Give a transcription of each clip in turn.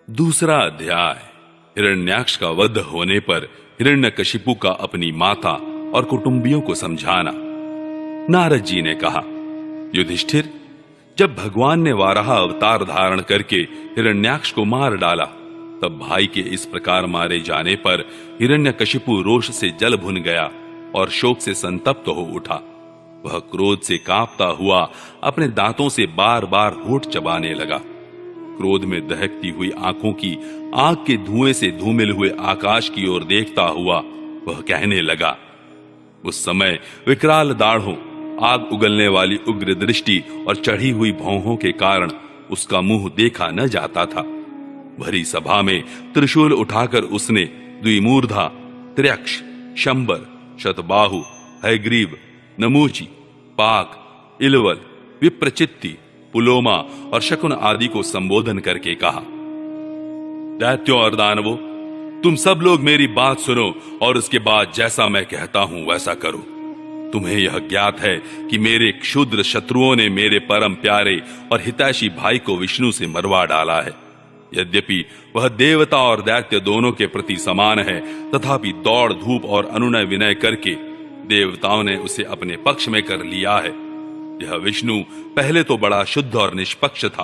दूसरा अध्याय। हिरण्याक्ष का वध होने पर हिरण्यकशिपु का अपनी माता और कुटुंबियों को समझाना। नारद जी ने कहा, युधिष्ठिर, जब भगवान ने वाराह अवतार धारण करके हिरण्याक्ष को मार डाला, तब भाई के इस प्रकार मारे जाने पर हिरण्यकशिपु रोष से जल भुन गया और शोक से संतप्त हो उठा। वह क्रोध से कांपता हुआ अपने दांतों से बार बार होठ चबाने लगा। क्रोध में दहकती हुई आंखों की आग के धुएं से धूमिल हुए आकाश की ओर देखता हुआ वह कहने लगा। उस समय विकराल दाढ़ों, आग उगलने वाली उग्र दृष्टि और चढ़ी हुई भौहों के कारण उसका मुंह देखा न जाता था। भरी सभा में त्रिशूल उठाकर उसने द्विमूर्धा, त्र्यक्ष, शंबर, शतबाहु, हयग्रीव, नमूची, पाक, इलवल, विप्रचित्ति, पुलोमा और शकुन आदि को संबोधन करके कहा, दैत्यों और दानवों, तुम सब लोग मेरी बात सुनो और उसके बाद जैसा मैं कहता हूं वैसा करो। तुम्हें यह ज्ञात है कि मेरे क्षुद्र शत्रुओं ने मेरे परम प्यारे और हितैषी भाई को विष्णु से मरवा डाला है। यद्यपि वह देवता और दैत्य दोनों के प्रति समान है, तथापि दौड़ धूप और अनुनय विनय करके देवताओं ने उसे अपने पक्ष में कर लिया है। यह विष्णु पहले तो बड़ा शुद्ध और निष्पक्ष था,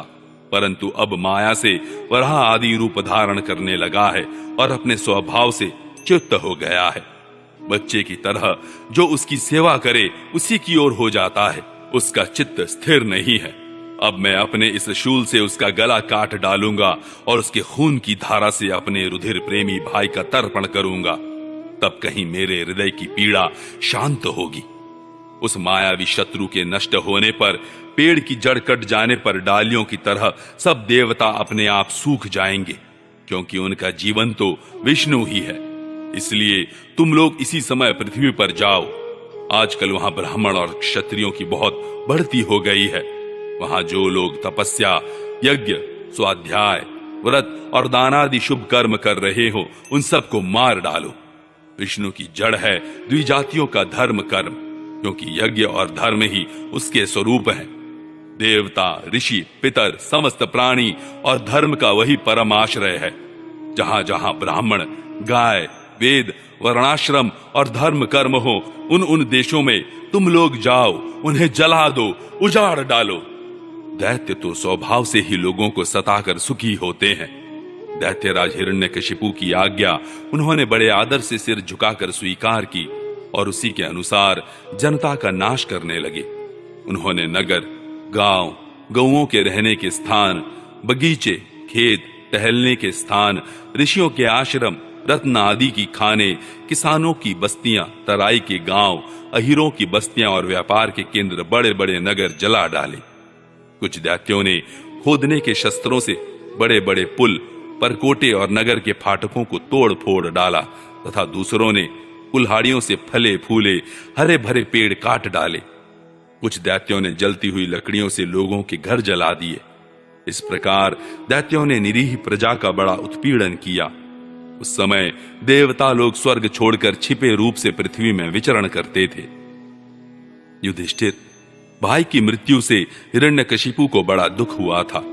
परंतु अब माया से वराह आदि रूप धारण करने लगा है और अपने स्वभाव से च्युत हो गया है। बच्चे की तरह जो उसकी सेवा करे उसी की ओर हो जाता है, उसका चित्त स्थिर नहीं है। अब मैं अपने इस शूल से उसका गला काट डालूंगा और उसके खून की धारा से अपने रुधिर प्रेमी भाई का तर्पण करूंगा। तब कहीं मेरे हृदय की पीड़ा शांत होगी। उस मायावी शत्रु के नष्ट होने पर पेड़ की जड़ कट जाने पर डालियों की तरह सब देवता अपने आप सूख जाएंगे, क्योंकि उनका जीवन तो विष्णु ही है। इसलिए तुम लोग इसी समय पृथ्वी पर जाओ। आजकल वहां ब्राह्मण और क्षत्रियों की बहुत बढ़ती हो गई है। वहां जो लोग तपस्या, यज्ञ, स्वाध्याय, व्रत और दान आदि शुभ कर्म कर रहे हो, उन सबको मार डालो। विष्णु की जड़ है द्विजातियों का धर्म कर्म, क्योंकि यज्ञ और धर्म ही उसके स्वरूप हैं। देवता, ऋषि, पितर, समस्त प्राणी और धर्म का वही परम आश्रय है। जहां जहां ब्राह्मण, गाय, वेद, वर्णाश्रम और धर्म कर्म हो, उन उन देशों में तुम लोग जाओ, उन्हें जला दो, उजाड़ डालो। दैत्य तो स्वभाव से ही लोगों को सताकर सुखी होते हैं। दैत्यराज हिरण्यकशिपु की आज्ञा उन्होंने बड़े आदर से सिर झुकाकर स्वीकार की और उसी के अनुसार जनता का नाश करने लगे। उन्होंने नगर, गांव, गौओं के रहने के स्थान, बगीचे, खेत, टहलने के स्थान, ऋषियों के आश्रम, रत्न आदि की खाने, किसानों की बस्तियां, तराई के गांव, अहीरों की बस्तियां और व्यापार के केंद्र, बड़े बड़े नगर जला डाले। कुछ दैत्यों ने खोदने के शस्त्रों से बड़े बड़े पुल, परकोटे और नगर के फाटकों को तोड़ फोड़ डाला, तथा दूसरों ने कुल्हाड़ियों से फले फूले हरे भरे पेड़ काट डाले। कुछ दैत्यों ने जलती हुई लकड़ियों से लोगों के घर जला दिए। इस प्रकार दैत्यों ने निरीह प्रजा का बड़ा उत्पीड़न किया। उस समय देवता लोग स्वर्ग छोड़कर छिपे रूप से पृथ्वी में विचरण करते थे। युधिष्ठिर, भाई की मृत्यु से हिरण्यकशिपु को बड़ा दुख हुआ था।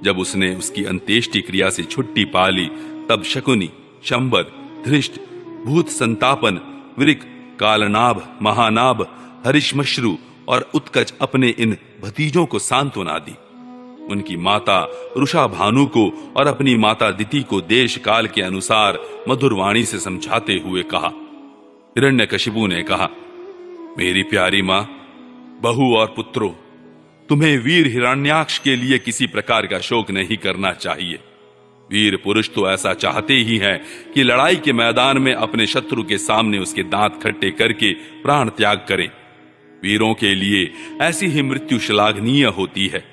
जब उसने उसकी अंत्येष्टि क्रिया से छुट्टी पा ली, तब शकुनी, शंबर, धृष्ट, भूत संतापन, वृक, कालनाभ, महानाभ, हरिश्मश्रु और उत्कच अपने इन भतीजों को सांत्वना दी। उनकी माता रुषा भानु को और अपनी माता दिति को देश काल के अनुसार मधुर वाणी से समझाते हुए कहा। हिरण्यकशिपु ने कहा, मेरी प्यारी मां, बहू और पुत्रों, तुम्हें वीर हिरण्याक्ष के लिए किसी प्रकार का शोक नहीं करना चाहिए। वीर पुरुष तो ऐसा चाहते ही हैं कि लड़ाई के मैदान में अपने शत्रु के सामने उसके दांत खट्टे करके प्राण त्याग करें। वीरों के लिए ऐसी ही मृत्यु श्लाघनीय होती है।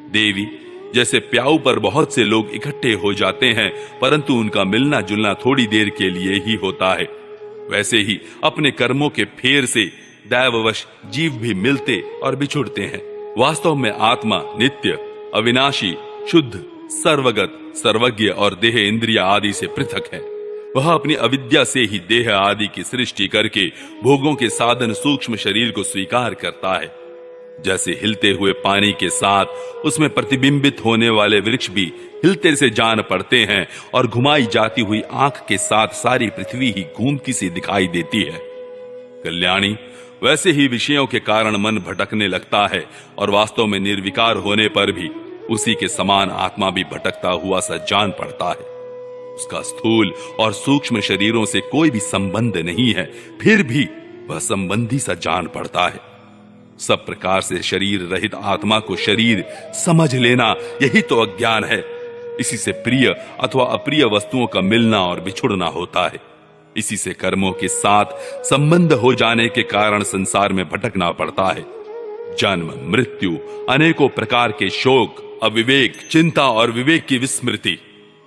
देवी, जैसे प्याऊ पर बहुत से लोग इकट्ठे हो जाते हैं, परंतु उनका मिलना जुलना थोड़ी देर के लिए ही होता है, वैसे ही अपने कर्मों के फेर से दैववश जीव भी मिलते और बिछुड़ते हैं। वास्तव में आत्मा नित्य, अविनाशी, शुद्ध, सर्वगत, सर्वज्ञ और देह इंद्रिय आदि से पृथक है। वह अपनी अविद्या से ही देह आदि की सृष्टि करके भोगों के साधन सूक्ष्म शरीर को स्वीकार करता है। जैसे हिलते हुए पानी के साथ उसमें प्रतिबिंबित होने वाले वृक्ष भी हिलते से जान पड़ते हैं और घुमाई जाती हुई आंख के साथ सारी पृथ्वी ही घूमती सी दिखाई देती है। कल्याणी, वैसे ही विषयों के कारण मन भटकने लगता है और वास्तव में निर्विकार होने पर भी उसी के समान आत्मा भी भटकता हुआ सा जान पड़ता है। उसका स्थूल और सूक्ष्म शरीरों से कोई भी संबंध नहीं है, फिर भी वह संबंधी सा जान पड़ता है। सब प्रकार से शरीर रहित आत्मा को शरीर समझ लेना, यही तो अज्ञान है। इसी से प्रिय अथवा अप्रिय वस्तुओं का मिलना और बिछुड़ना होता है। इसी से कर्मों के साथ संबंध हो जाने के कारण संसार में भटकना पड़ता है। जन्म, मृत्यु, अनेकों प्रकार के शोक, अविवेक, चिंता और विवेक की विस्मृति,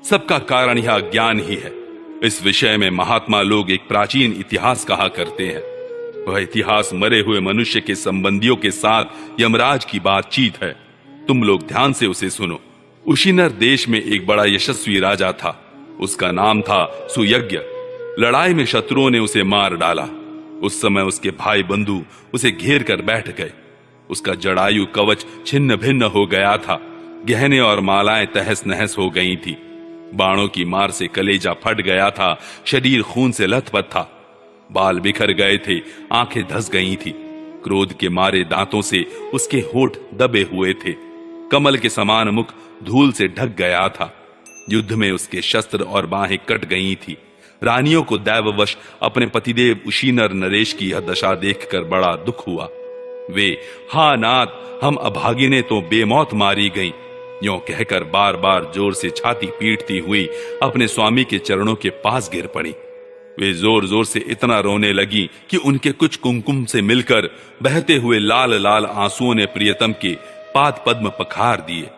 सबका कारण यह अज्ञान ही है। इस विषय में महात्मा लोग एक प्राचीन इतिहास कहा करते हैं। वह इतिहास मरे हुए मनुष्य के संबंधियों के साथ यमराज की बातचीत है। तुम लोग ध्यान से उसे सुनो। उशीनर देश में एक बड़ा यशस्वी राजा था। उसका नाम था सुयज्ञ। लड़ाई में शत्रुओं ने उसे मार डाला। उस समय उसके भाई बंधु उसे घेर कर बैठ गए। उसका जड़ायु कवच छिन्न भिन्न हो गया था। गहने और मालाएं तहस नहस हो गई थी। बाणों की मार से कलेजा फट गया था। शरीर खून से लथपथ था। बाल बिखर गए थे, आंखें धस गई थी। क्रोध के मारे दांतों से उसके होठ दबे हुए थे। कमल के समान मुख धूल से ढक गया था। युद्ध में उसके शस्त्र और बाहें कट गई थी। रानियों को दैववश अपने पतिदेव उशीनर नरेश की यह दशा देखकर बड़ा दुख हुआ। वे, हा नाथ, हम अभागिने तो बेमौत मारी गईं, यों कहकर बार बार जोर से छाती पीटती हुई अपने स्वामी के चरणों के पास गिर पड़ी। वे जोर जोर से इतना रोने लगी कि उनके कुछ कुमकुम से मिलकर बहते हुए लाल लाल आंसुओं ने प्रियतम के पाद पद्म पखार दिए।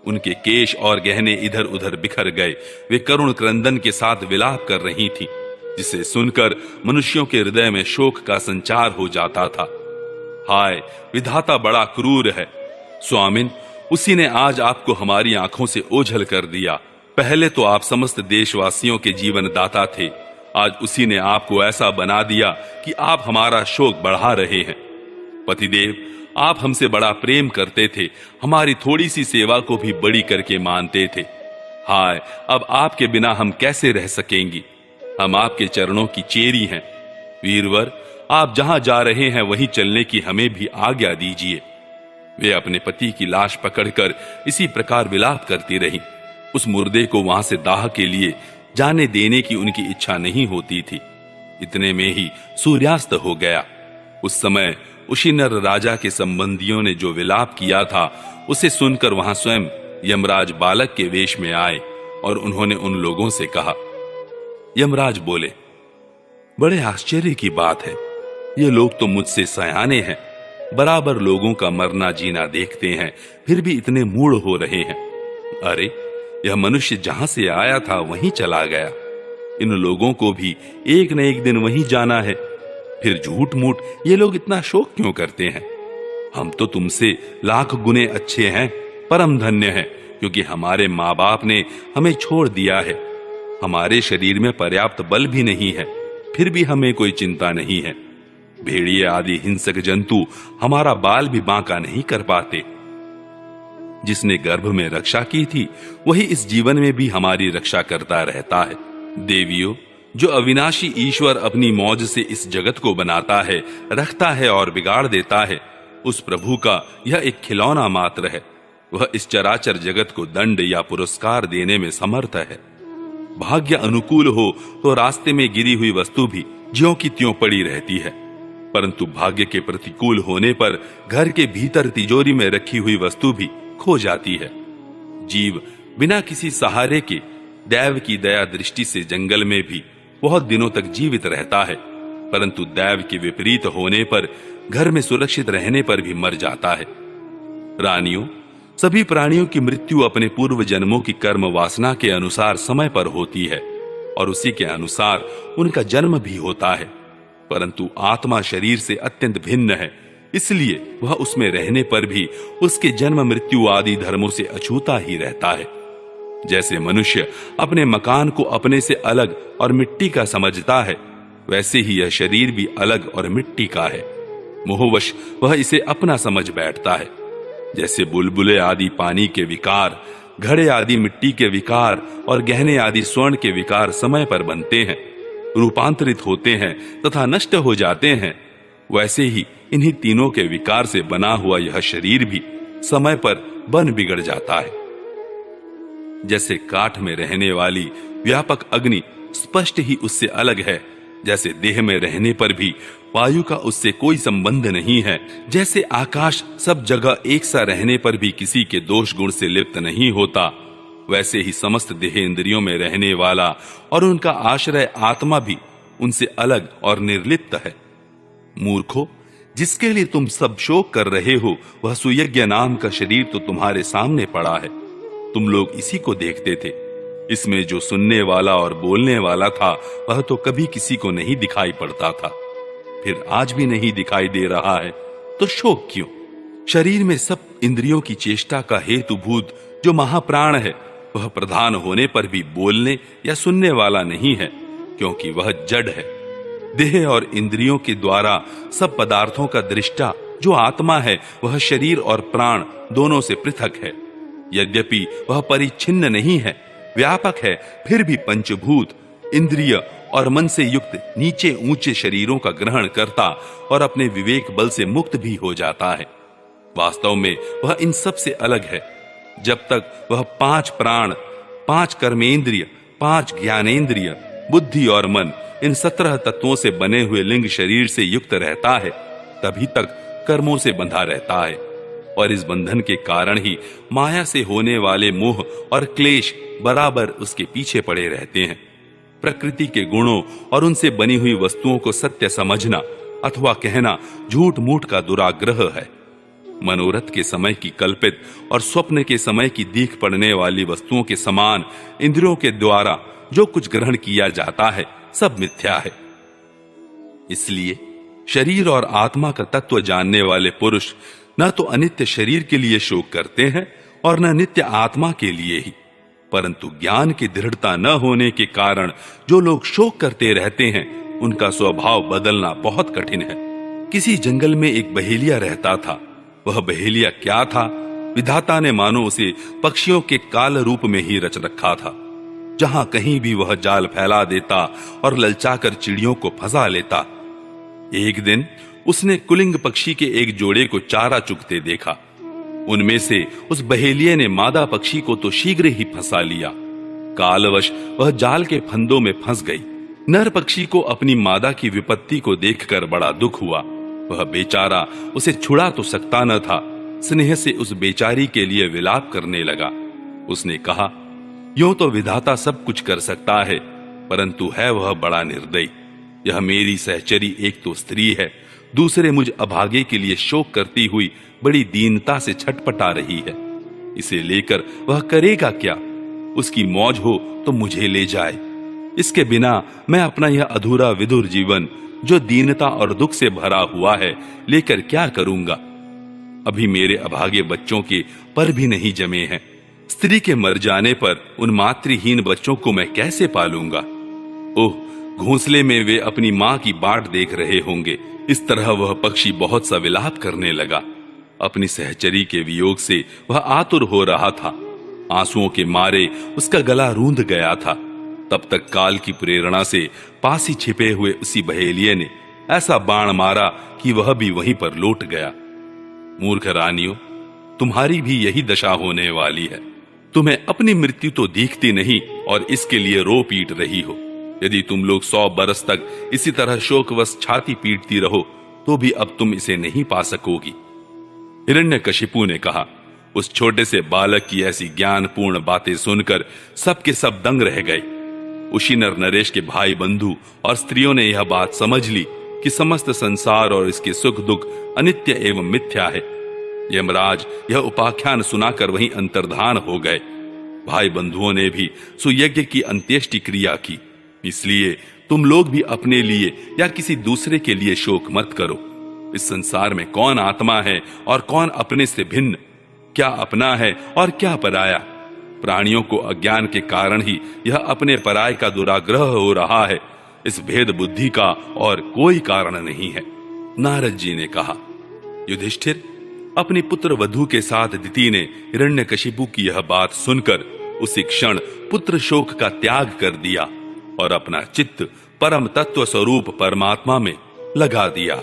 उनके केश और गहने इधर उधर बिखर गए। वे करुण क्रंदन के साथ विलाप कर रही थी, जिसे सुनकर मनुष्यों के हृदय में शोक का संचार हो जाता था। हाय, विधाता बड़ा क्रूर है। स्वामिन, उसी ने आज आपको हमारी आंखों से ओझल कर दिया। पहले तो आप समस्त देशवासियों के जीवन दाता थे, आज उसी ने आपको ऐसा बना दिया कि आप हमारा शोक बढ़ा रहे हैं। पतिदेव, आप हमसे बड़ा प्रेम करते थे, हमारी थोड़ी सी सेवा को भी बड़ी करके मानते थे। हाय, अब आपके बिना हम कैसे रह सकेंगी? हम आपके चरणों की चेरी हैं। वीरवर, आप जहां जा रहे हैं वहीं चलने की हमें भी आज्ञा दीजिए। वे अपने पति की लाश पकड़कर इसी प्रकार विलाप करती रहीं। उस मुर्दे को वहां से दाह के लिए जाने देने की उनकी इच्छा नहीं होती थी। इतने में ही सूर्यास्त हो गया। उस समय उशीनर राजा के संबंधियों ने जो विलाप किया था, उसे सुनकर वहां स्वयं यमराज बालक के वेश में आए और उन्होंने उन लोगों से कहा। यमराज बोले, बड़े आश्चर्य की बात है, ये लोग तो मुझसे सयाने हैं, बराबर लोगों का मरना जीना देखते हैं, फिर भी इतने मूढ़ हो रहे हैं। अरे, यह मनुष्य जहां से आया था वहीं चला गया। इन लोगों को भी एक न एक दिन वहीं जाना है, फिर झूठ मूठ ये लोग इतना शोक क्यों करते हैं? हम तो तुमसे लाख गुने अच्छे हैं, परम धन्य हैं, क्योंकि हमारे माँ बाप ने हमें छोड़ दिया है। हमारे शरीर में पर्याप्त बल भी नहीं है, फिर भी हमें कोई चिंता नहीं है। भेड़िए आदि हिंसक जंतु हमारा बाल भी बांका नहीं कर पाते। जिसने गर्भ में रक्षा की थी, वही इस जीवन में भी हमारी रक्षा करता रहता है। देवियों, जो अविनाशी ईश्वर अपनी मौज से इस जगत को बनाता है, रखता है और बिगाड़ देता है, उस प्रभु का यह एक खिलौना मात्र है। वह इस चराचर जगत को दंड या पुरस्कार देने में समर्थ है। भाग्य अनुकूल हो तो रास्ते में गिरी हुई वस्तु भी ज्यों की त्यों पड़ी रहती है, परंतु भाग्य के प्रतिकूल होने पर घर के भीतर तिजोरी में रखी हुई वस्तु भी खो जाती है। जीव बिना किसी सहारे के दैव की दया दृष्टि से जंगल में भी बहुत दिनों तक जीवित रहता है, परंतु दैव के विपरीत होने पर घर में सुरक्षित रहने पर भी मर जाता है। रानियों, सभी प्राणियों की मृत्यु अपने पूर्व जन्मों की कर्म वासना के अनुसार समय पर होती है और उसी के अनुसार उनका जन्म भी होता है, परंतु आत्मा शरीर से अत्यंत भिन्न है, इसलिए वह उसमें रहने पर भी उसके जन्म मृत्यु आदि धर्मों से अछूता ही रहता है। जैसे मनुष्य अपने मकान को अपने से अलग और मिट्टी का समझता है, वैसे ही यह शरीर भी अलग और मिट्टी का है। मोहवश वह इसे अपना समझ बैठता है। जैसे बुलबुले आदि पानी के विकार, घड़े आदि मिट्टी के विकार और गहने आदि स्वर्ण के विकार समय पर बनते हैं, रूपांतरित होते हैं तथा नष्ट हो जाते हैं, वैसे ही इन्हीं तीनों के विकार से बना हुआ यह शरीर भी समय पर बन बिगड़ जाता है। जैसे काठ में रहने वाली व्यापक अग्नि स्पष्ट ही उससे अलग है, जैसे देह में रहने पर भी वायु का उससे कोई संबंध नहीं है, जैसे आकाश सब जगह एक सा रहने पर भी किसी के दोष गुण से लिप्त नहीं होता, वैसे ही समस्त देह इंद्रियों में रहने वाला और उनका आश्रय आत्मा भी उनसे अलग और निर्लिप्त है। मूर्खो, जिसके लिए तुम सब शोक कर रहे हो, वह सुयज्ञ नाम का शरीर तो तुम्हारे सामने पड़ा है। तुम लोग इसी को देखते थे। इसमें जो सुनने वाला और बोलने वाला था वह तो कभी किसी को नहीं दिखाई पड़ता था, फिर आज भी नहीं दिखाई दे रहा है, तो शोक क्यों? शरीर में सब इंद्रियों की चेष्टा का हेतुभूत जो महाप्राण है, वह प्रधान होने पर भी बोलने या सुनने वाला नहीं है, क्योंकि वह जड़ है। देह और इंद्रियों के द्वारा सब पदार्थों का दृष्टा जो आत्मा है, वह शरीर और प्राण दोनों से पृथक है। यद्यपि वह परिच्छिन्न नहीं है, व्यापक है, फिर भी पंचभूत, इंद्रिय और मन से युक्त नीचे ऊंचे शरीरों का ग्रहण करता और अपने विवेक बल से मुक्त भी हो जाता है। वास्तव में वह इन सब से अलग है। जब तक वह 5 प्राण, 5 कर्मेंद्रिय, 5 ज्ञानेंद्रिय, बुद्धि और मन, इन 17 तत्वों से बने हुए लिंग शरीर से युक्त रहता है, तभी तक कर्मों से बंधा रहता है, और इस बंधन के कारण ही माया से होने वाले मोह और क्लेश बराबर उसके पीछे पड़े रहते हैं। प्रकृति के गुणों और उनसे बनी हुई वस्तुओं को सत्य समझना अथवा कहना झूठ मूठ का दुराग्रह है। मनोरथ के समय की कल्पित और स्वप्न के समय की दीख पड़ने वाली वस्तुओं के समान इंद्रियों के द्वारा जो कुछ ग्रहण किया जाता है, सब मिथ्या है। इसलिए शरीर और आत्मा का तत्व जानने वाले पुरुष न तो अनित्य शरीर के लिए शोक करते हैं और न नित्य आत्मा के लिए ही, परंतु ज्ञान की दृढ़ता न होने के कारण जो लोग शोक करते रहते हैं, उनका स्वभाव बदलना बहुत कठिन है। किसी जंगल में एक बहेलिया रहता था। वह बहेलिया क्या था? विधाता ने मानो उसे पक्षियों के काल रूप में ही रच रखा था। जहां कहीं भी वह जाल फैला देता और ललचाकर चिड़ियों को फंसा लेता। एक दिन उसने कुलिंग पक्षी के एक जोड़े को चारा चुगते देखा। उनमें से उस बहेलिये ने मादा पक्षी को तो शीघ्र ही फंसा लिया। कालवश वह जाल के फंदों में फंस गई। नर पक्षी को अपनी मादा की विपत्ति को देखकर बड़ा दुख हुआ। वह बेचारा उसे छुड़ा तो सकता न था। स्नेह से उस बेचारी के लिए विलाप करने लगा। उसने कहा, यूं तो विधाता सब कुछ कर सकता है, परंतु है वह बड़ा निर्दयी। यह मेरी सहचरी एक तो स्त्री है, दूसरे मुझ अभागे के लिए शोक करती हुई बड़ी दीनता से छटपटा रही है। इसे लेकर वह करेगा क्या? उसकी मौज हो तो मुझे ले जाए। इसके बिना मैं अपना यह अधूरा विधुर जीवन, जो दीनता और दुख से भरा हुआ है, लेकर क्या करूंगा? अभी मेरे अभागे बच्चों के पर भी नहीं जमे हैं। स्त्री के मर जाने पर उन मातृहीन बच्चों को मैं कैसे पालूंगा? ओह, घोंसले में वे अपनी मां की बाट देख रहे होंगे। इस तरह वह पक्षी बहुत सा विलाप करने लगा। अपनी सहचरी के वियोग से वह आतुर हो रहा था। आंसुओं के मारे उसका गला रूंध गया था। तब तक काल की प्रेरणा से पास ही छिपे हुए उसी बहेलिये ने ऐसा बाण मारा कि वह भी वहीं पर लौट गया। मूर्ख रानियों, तुम्हारी भी यही दशा होने वाली है। तुम्हें अपनी मृत्यु तो दिखती नहीं और इसके लिए रो पीट रही हो। यदि तुम लोग 100 बरस तक इसी तरह शोकवश छाती पीटती रहो, तो भी अब तुम इसे नहीं पा सकोगी। हिरण्यकशिपु ने कहा। उस छोटे से बालक की ऐसी ज्ञानपूर्ण बातें सुनकर सबके सब दंग रह गए। उसी नर नरेश के भाई बंधु और स्त्रियों ने यह बात समझ ली कि समस्त संसार और इसके सुख दुख अनित्य एवं मिथ्या है। यमराज यह उपाख्यान सुनाकर वहीं अंतर्धान हो गए। भाई बंधुओं ने भी सुयज्ञ की अंत्येष्टि क्रिया की। इसलिए तुम लोग भी अपने लिए या किसी दूसरे के लिए शोक मत करो। इस संसार में कौन आत्मा है और कौन अपने से भिन्न, क्या अपना है और क्या पराया? प्राणियों को अज्ञान के कारण ही यह अपने पराय का दुराग्रह हो रहा है। इस भेद बुद्धि का और कोई कारण नहीं है। नारद जी ने कहा, युधिष्ठिर, अपनी पुत्र वधू के साथ दिति ने हिरण्यकशिपु की यह बात सुनकर उसी क्षण पुत्र शोक का त्याग कर दिया और अपना चित्त परम तत्व स्वरूप परमात्मा में लगा दिया।